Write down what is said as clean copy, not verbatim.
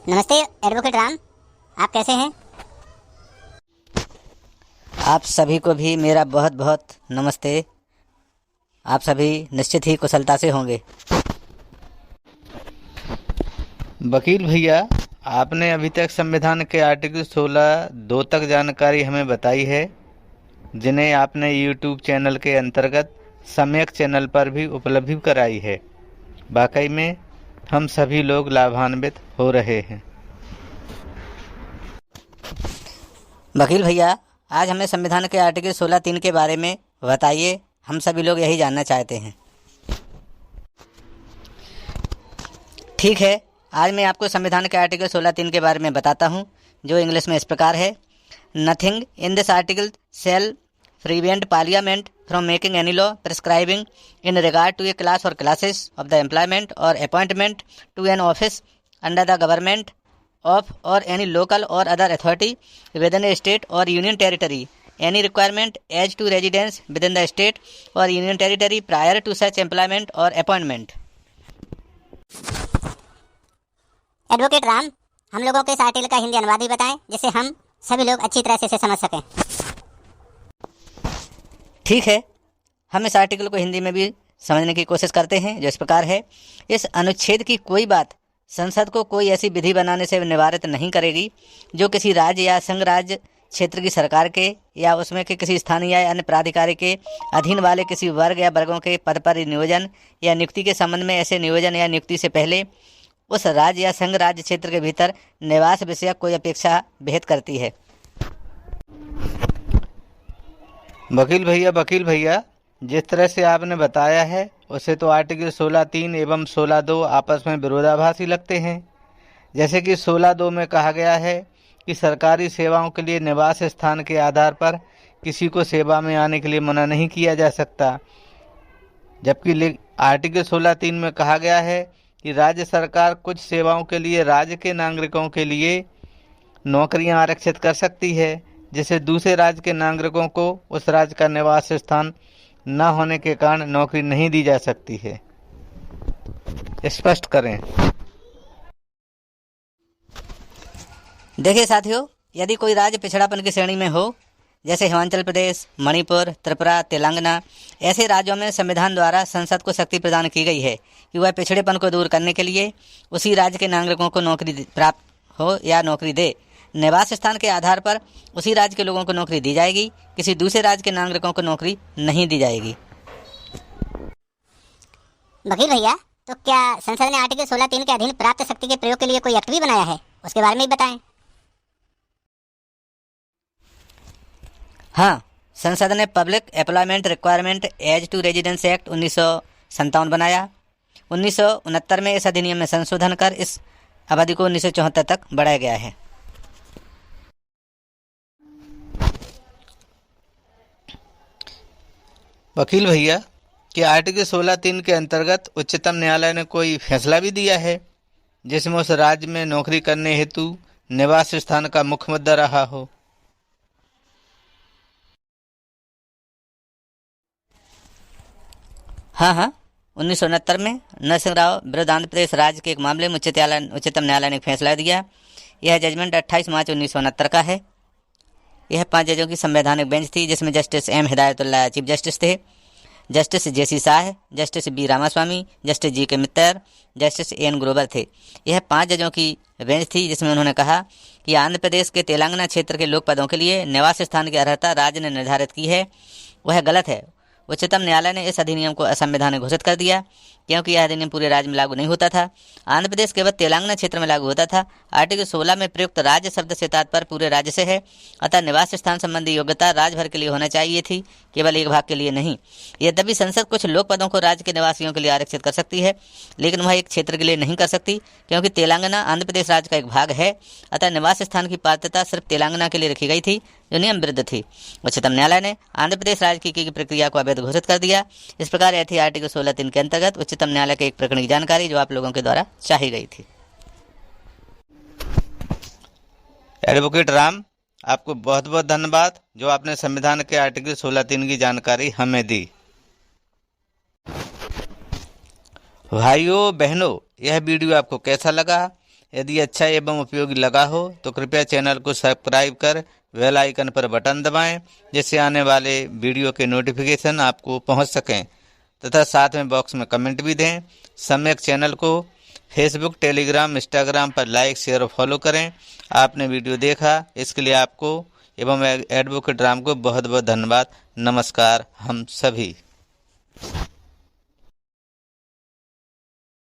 नमस्ते एडवोकेट राम, आप कैसे हैं? आप सभी को भी मेरा बहुत बहुत नमस्ते। आप सभी निश्चित ही कुशलता से होंगे। वकील भैया, आपने अभी तक संविधान के आर्टिकल 16(2) तक जानकारी हमें बताई है, जिन्हें आपने यूट्यूब चैनल के अंतर्गत सम्यक चैनल पर भी उपलब्ध कराई है। वाकई में हम सभी लोग लाभान्वित हो रहे हैं। वकील भैया, आज हमें संविधान के आर्टिकल 16(3) के बारे में बताइए। हम सभी लोग यही जानना चाहते हैं। ठीक है, आज मैं आपको संविधान के आर्टिकल 16(3) के बारे में बताता हूं, जो इंग्लिश में इस प्रकार है। Nothing in this article shall prevent parliament from making any law prescribing in regard to a class or classes of the employment or appointment to an office under the government of or any local or other authority within a state or union territory, any requirement as to residence within the state or union territory prior to such employment or appointment. Advocate Ram, हम लोगों के इस article का हिंदी अनुवाद भी बताएं, जिससे हम सभी लोग अच्छी तरह से इसे समझ सकें। ठीक है, हम इस आर्टिकल को हिंदी में भी समझने की कोशिश करते हैं, जो इस प्रकार है। इस अनुच्छेद की कोई बात संसद को कोई ऐसी विधि बनाने से निवारित नहीं करेगी जो किसी राज्य या संघ राज्य क्षेत्र की सरकार के या उसमें के किसी स्थानीय या अन्य प्राधिकारी के अधीन वाले किसी वर्ग या वर्गों के पद पर नियोजन या नियुक्ति के संबंध में ऐसे नियोजन या नियुक्ति से पहले उस राज्य या संघ राज्य क्षेत्र के भीतर निवास विषयक कोई अपेक्षा विहित करती है। वकील भैया, जिस तरह से आपने बताया है उसे तो आर्टिकल 16(3) एवं 16(2) आपस में विरोधाभासी लगते हैं। जैसे कि 16(2) में कहा गया है कि सरकारी सेवाओं के लिए निवास स्थान के आधार पर किसी को सेवा में आने के लिए मना नहीं किया जा सकता, जबकि आर्टिकल 16(3) में कहा गया है कि राज्य सरकार कुछ सेवाओं के लिए राज्य के नागरिकों के लिए नौकरियां आरक्षित कर सकती है, जिससे दूसरे राज्य के नागरिकों को उस राज्य का निवास स्थान न होने के कारण नौकरी नहीं दी जा सकती है। स्पष्ट करें। देखिए साथियों, यदि कोई राज्य पिछड़ापन की श्रेणी में हो, जैसे हिमाचल प्रदेश, मणिपुर, त्रिपुरा, तेलंगाना, ऐसे राज्यों में संविधान द्वारा संसद को शक्ति प्रदान की गई है कि वह पिछड़ेपन को दूर करने के लिए उसी राज्य के नागरिकों को नौकरी प्राप्त हो या नौकरी दे। निवास स्थान के आधार पर उसी राज्य के लोगों को नौकरी दी जाएगी, किसी दूसरे राज्य के नागरिकों को नौकरी नहीं दी जाएगी। वकील भैया, तो क्या संसद ने आर्टिकल 16(3) के अधीन प्राप्त शक्ति के प्रयोग के लिए कोई एक्ट भी बनाया है? उसके बारे में भी बताएं। हाँ, संसद ने public employment requirement as to residence act 1957 बनाया। 1969 में इस अधिनियम में संशोधन कर इस अवधि को 1974 तक बढ़ाया गया है। वकील भैया, क्या आर्टिकल 16(3) के अंतर्गत उच्चतम न्यायालय ने कोई फैसला भी दिया है जिसमें उस राज्य में नौकरी करने हेतु निवास स्थान का मुख्य मुद्दा रहा हो? हाँ, 1969 में नरसिंह राव विरुद्ध आंध्र प्रदेश राज्य के एक मामले में उच्चतम न्यायालय ने एक फैसला दिया। यह जजमेंट 28 मार्च 1969 का है। यह 5 जजों की संवैधानिक बेंच थी, जिसमें justice M Hidayatullah chief justice थे, justice J C Shah, justice B Ramaswami, justice G K Mitter, justice N Grover थे। यह 5 जजों की बेंच थी, जिसमें उन्होंने कहा कि आंध्र प्रदेश के तेलंगाना क्षेत्र के लोक पदों के लिए निवास स्थान की अर्हता राज्य ने निर्धारित की है, वह गलत है। उच्चतम न्यायालय ने इस अधिनियम को असंवैधानिक घोषित कर दिया, क्योंकि यह अधिनियम पूरे राज्य में लागू नहीं होता था। आंध्र प्रदेश केवल तेलंगाना क्षेत्र में लागू होता था। आर्टिकल 16 में प्रयुक्त राज्य शब्द से तात्पर्य पूरे राज्य से है, अतः निवास स्थान संबंधी योग्यता राज्य भर के लिए होना चाहिए थी, केवल एक भाग के लिए नहीं। यद्यपि संसद कुछ लोक पदों को राज्य के निवासियों के लिए आरक्षित कर सकती है, लेकिन वह एक क्षेत्र के लिए नहीं कर सकती, क्योंकि तेलंगाना आंध्र प्रदेश राज्य का एक भाग है। अतः निवास स्थान की पात्रता सिर्फ तेलंगाना के लिए रखी गई थी, जो नियम विरुद्ध थी। उच्चतम न्यायालय ने आंध्र प्रदेश राज्य की प्रक्रिया को अवैध घोषित कर दिया। इस प्रकार यह थी आर्टिकल 16(3) के अंतर्गत उच्चतम न्यायालय के एक प्रकरण की जानकारी, जो आप लोगों के द्वारा चाही गई थी। एडवोकेट राम, आपको बहुत बहुत धन्यवाद जो आपने संविधान के आर्टिकल 16(3) की जानकारी हमें दी। भाइयों बहनों, यह वीडियो आपको कैसा लगा यदि अच्छा एवं उपयोगी लगा हो तो कृपया चैनल को सब्सक्राइब कर बेल आइकन पर बटन दबाएं, जिससे आने वाले वीडियो के नोटिफिकेशन आपको पहुंच सकें तथा साथ में बॉक्स में कमेंट भी दें। सम्यक चैनल को फेसबुक, टेलीग्राम, इंस्टाग्राम पर लाइक, शेयर और फॉलो करें। आपने वीडियो देखा इसके लिए आपको एवं एडवोकेट राम को बहुत बहुत धन्यवाद। नमस्कार हम सभी।